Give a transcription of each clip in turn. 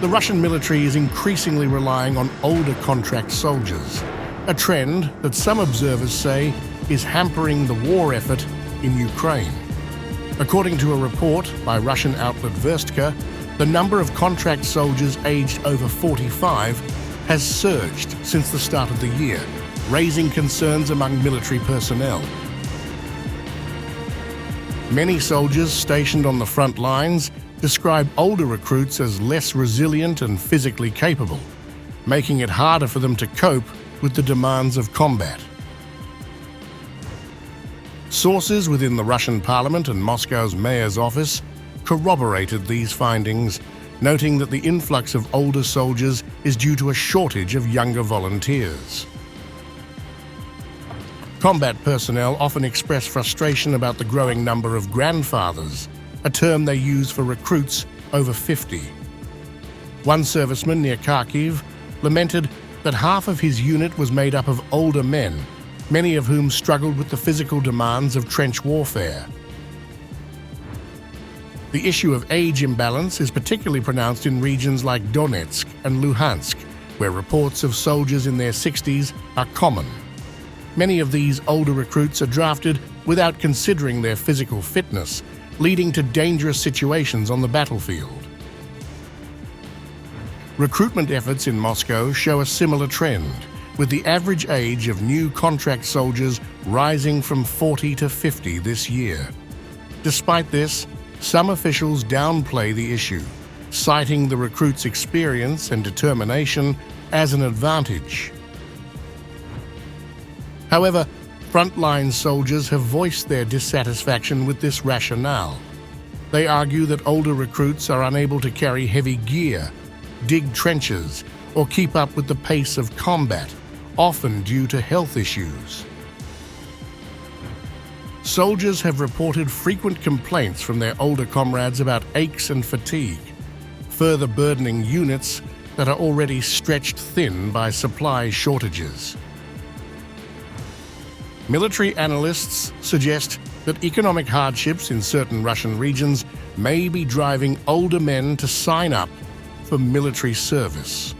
The Russian military is increasingly relying on older contract soldiers, a trend that some observers say is hampering the war effort in Ukraine. According to a report by Russian outlet Verstka, the number of contract soldiers aged over 45 has surged since the start of the year, raising concerns among military personnel. Many soldiers stationed on the front lines describe older recruits as less resilient and physically capable, making it harder for them to cope with the demands of combat. Sources within the Russian parliament and Moscow's mayor's office corroborated these findings, noting that the influx of older soldiers is due to a shortage of younger volunteers. Combat personnel often express frustration about the growing number of grandfathers, a term they use for recruits over 50. One serviceman near Kharkiv lamented that half of his unit was made up of older men, many of whom struggled with the physical demands of trench warfare. The issue of age imbalance is particularly pronounced in regions like Donetsk and Luhansk, where reports of soldiers in their 60s are common. Many of these older recruits are drafted without considering their physical fitness, leading to dangerous situations on the battlefield. Recruitment efforts in Moscow show a similar trend, with the average age of new contract soldiers rising from 40 to 50 this year. Despite this, some officials downplay the issue, citing the recruits' experience and determination as an advantage. However, frontline soldiers have voiced their dissatisfaction with this rationale. They argue that older recruits are unable to carry heavy gear, dig trenches, or keep up with the pace of combat, often due to health issues. Soldiers have reported frequent complaints from their older comrades about aches and fatigue, further burdening units that are already stretched thin by supply shortages. Military analysts suggest that economic hardships in certain Russian regions may be driving older men to sign up for military service.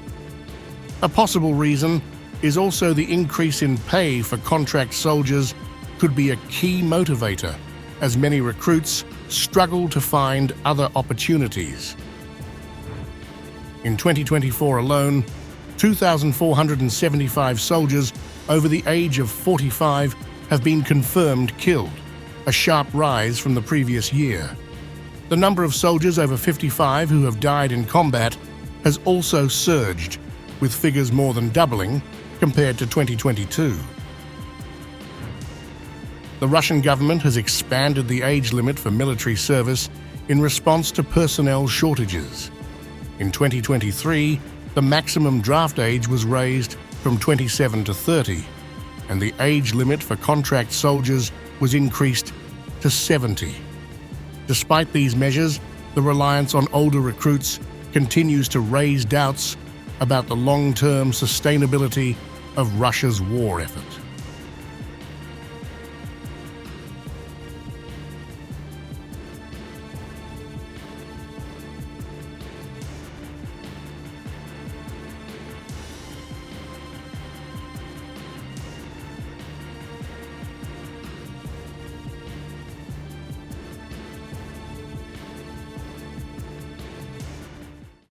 A possible reason is also the increase in pay for contract soldiers could be a key motivator, as many recruits struggle to find other opportunities. In 2024 alone, 2,475 soldiers over the age of 45 have been confirmed killed, a sharp rise from the previous year. The number of soldiers over 55 who have died in combat has also surged, with figures more than doubling compared to 2022. The Russian government has expanded the age limit for military service in response to personnel shortages. In 2023, the maximum draft age was raised from 27 to 30, and the age limit for contract soldiers was increased to 70. Despite these measures, the reliance on older recruits continues to raise doubts about the long-term sustainability of Russia's war effort.